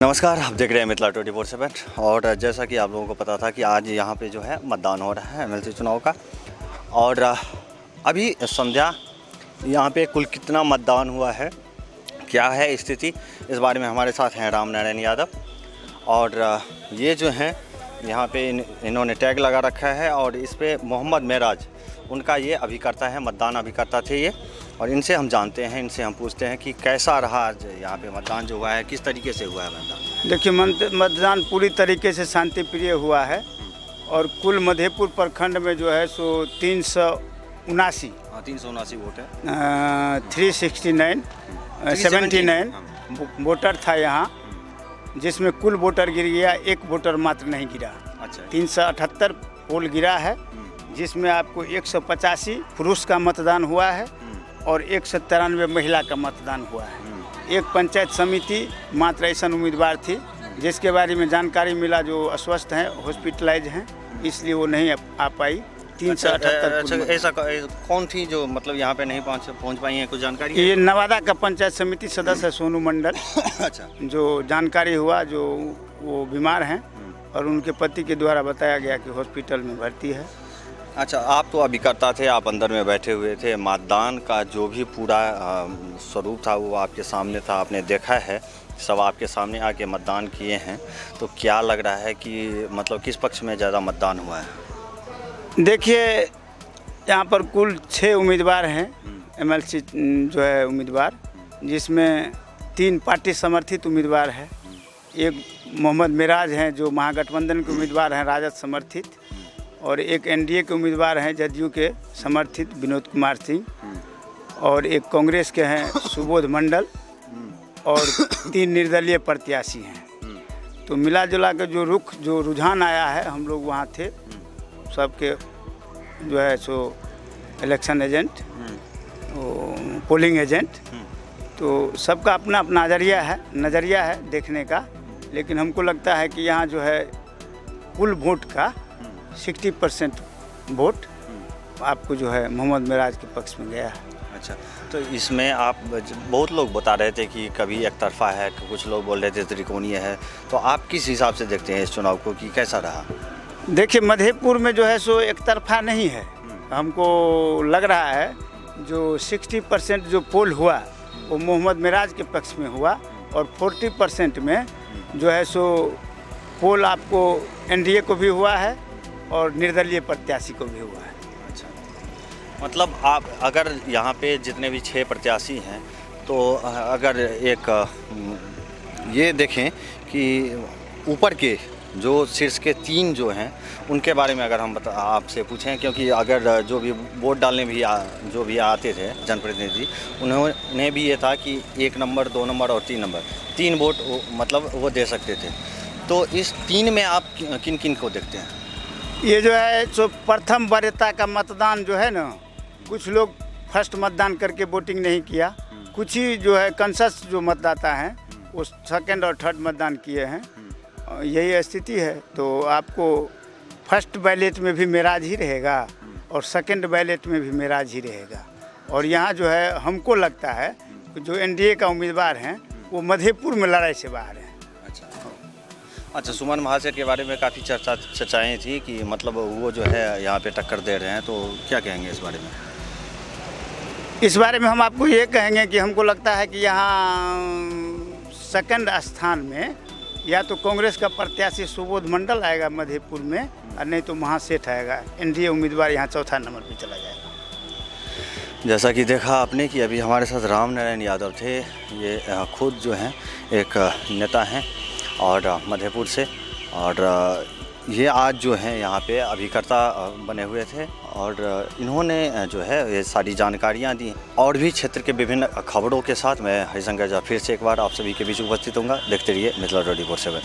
नमस्कार, आप देख रहे हैं मिथिला 24/7। और जैसा कि आप लोगों को पता था कि आज यहाँ पे जो है मतदान हो रहा है एमएलसी चुनाव का। और अभी संध्या यहाँ पे कुल कितना मतदान हुआ है, क्या है स्थिति, इस बारे में हमारे साथ हैं राम नारायण यादव। और ये जो हैं यहाँ पे इन्होंने टैग लगा रखा है और इस पर मोहम्मद मेराज उनका ये अभिकर्ता है, मतदान अभिकर्ता थे ये। और इनसे हम जानते हैं, इनसे हम पूछते हैं कि कैसा रहा आज यहाँ पे मतदान जो हुआ है, किस तरीके से हुआ है मतदान। देखिए, मतदान पूरी तरीके से शांति प्रिय हुआ है और कुल मधेपुर प्रखंड में जो है सो 379 वोट है, 79 वोटर था यहाँ, जिसमें कुल वोटर गिर गया, एक वोटर मात्र नहीं गिरा। अच्छा, 378 पोल गिरा है, जिसमें आपको 185 पुरुष का मतदान हुआ है और 193 महिला का मतदान हुआ है। एक पंचायत समिति मात्र ऐसा उम्मीदवार थी जिसके बारे में जानकारी मिला जो अस्वस्थ हैं, हॉस्पिटलाइज हैं, इसलिए वो नहीं आ पाई। 378। ऐसा कौन थी जो मतलब यहाँ पे नहीं पहुँच पाई है, कुछ जानकारी? ये नवादा का पंचायत समिति सदस्य है सोनू मंडल। अच्छा, जो जानकारी हुआ जो वो बीमार हैं और उनके पति के द्वारा बताया गया कि हॉस्पिटल में भर्ती है। अच्छा, आप तो अभिकर्ता थे, आप अंदर में बैठे हुए थे, मतदान का जो भी पूरा स्वरूप था वो आपके सामने था, आपने देखा है, सब आपके सामने आके मतदान किए हैं, तो क्या लग रहा है कि मतलब किस पक्ष में ज़्यादा मतदान हुआ है? देखिए, यहाँ पर कुल 6 उम्मीदवार हैं एमएलसी जो है उम्मीदवार, जिसमें 3 पार्टी समर्थित उम्मीदवार है। एक मोहम्मद मेराज हैं जो महागठबंधन के उम्मीदवार हैं, राजद समर्थित, और एक एनडीए के उम्मीदवार हैं जदयू के समर्थित विनोद कुमार सिंह, और एक कांग्रेस के हैं सुबोध मंडल, और 3 निर्दलीय प्रत्याशी हैं। तो मिला जुला के जो रुझान आया है, हम लोग वहाँ थे, सबके जो है सो इलेक्शन एजेंट, पोलिंग एजेंट, तो सबका अपना अपना नज़रिया है देखने का। लेकिन हमको लगता है कि यहाँ जो है कुल वोट का 60% वोट आपको जो है मोहम्मद मेराज के पक्ष में गया है। अच्छा, तो इसमें आप बहुत लोग बता रहे थे कि कभी एक तरफा है, कुछ लोग बोल रहे थे त्रिकोणीय है, तो आप किस हिसाब से देखते हैं इस चुनाव को कि कैसा रहा? देखिए, मधेपुर में जो है सो एक तरफा नहीं है। हमको लग रहा है जो 60% जो पोल हुआ वो मोहम्मद मेराज के पक्ष में हुआ, और 40% में जो है सो पोल आपको एनडीए को भी हुआ है और निर्दलीय प्रत्याशी को भी हुआ है। अच्छा, मतलब आप अगर यहाँ पे जितने भी 6 प्रत्याशी हैं, तो अगर एक ये देखें कि ऊपर के जो शीर्ष के 3 जो हैं उनके बारे में अगर हम आपसे पूछें, क्योंकि अगर जो भी वोट डालने भी जो भी आते थे जनप्रतिनिधि, उन्होंने भी ये था कि 1 नंबर, 2 नंबर और 3 नंबर, 3 वोट मतलब वो दे सकते थे। तो इस 3 में आप किन किन को देखते हैं? ये जो है सो प्रथम वरीयता का मतदान जो है ना, कुछ लोग फर्स्ट मतदान करके वोटिंग नहीं किया, कुछ ही जो है कंसस जो मतदाता हैं वो सेकंड और थर्ड मतदान किए हैं, यही स्थिति है। तो आपको फर्स्ट बैलेट में भी मेराज ही रहेगा और सेकंड बैलेट में भी मेराज ही रहेगा। और यहाँ जो है हमको लगता है जो एनडीए का उम्मीदवार हैं वो मधेपुर में लड़ाई से बाहर हैं। अच्छा, सुमन महासेठ के बारे में काफ़ी चर्चाएँ थी कि मतलब वो जो है यहाँ पे टक्कर दे रहे हैं, तो क्या कहेंगे इस बारे में? इस बारे में हम आपको ये कहेंगे कि हमको लगता है कि यहाँ सेकंड स्थान में या तो कांग्रेस का प्रत्याशी सुबोध मंडल आएगा मधेपुर में, और नहीं तो महासेठ आएगा। एनडीए उम्मीदवार यहाँ चौथा नंबर पर चला जाएगा। जैसा कि देखा आपने कि अभी हमारे साथ राम नारायण यादव थे, ये खुद जो हैं एक नेता हैं और मधेपुर से, और ये आज जो हैं यहाँ पे अभिकर्ता बने हुए थे, और इन्होंने जो है ये सारी जानकारियाँ दी। और भी क्षेत्र के विभिन्न खबरों के साथ मैं हरिशंकर झा फिर से एक बार आप सभी के बीच उपस्थित होऊंगा। देखते रहिए मिथिला 24/7।